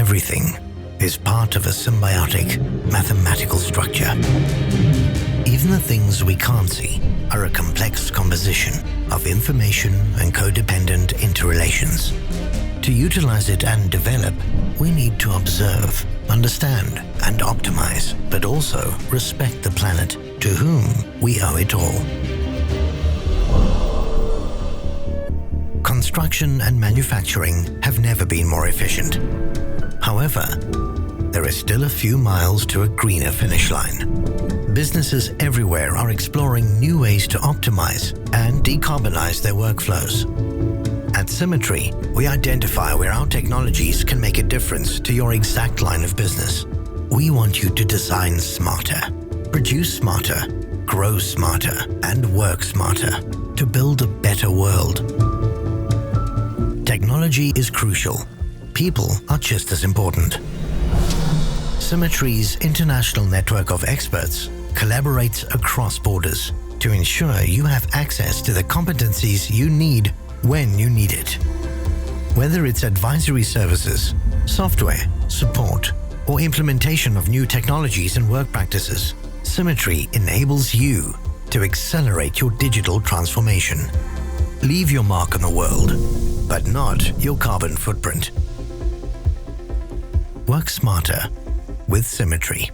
everything is part of a symbiotic mathematical structure. Even the things we can't see are a complex composition of information and codependent interrelations. To utilize it and develop, we need to observe, understand, and optimize, but also respect the planet to whom we owe it all. Construction and manufacturing have never been more efficient. However, there is still a few miles to a greener finish line. Businesses everywhere are exploring new ways to optimize and decarbonize their workflows. At Symetri, we identify where our technologies can make a difference to your exact line of business. We want you to design smarter, produce smarter, grow smarter, and work smarter to build a better world. Technology is crucial. People are just as important. Symetri's international network of experts collaborates across borders to ensure you have access to the competencies you need when you need it. Whether it's advisory services, software, support, or implementation of new technologies and work practices, Symetri enables you to accelerate your digital transformation. Leave your mark on the world, but not your carbon footprint. Work smarter with Symetri.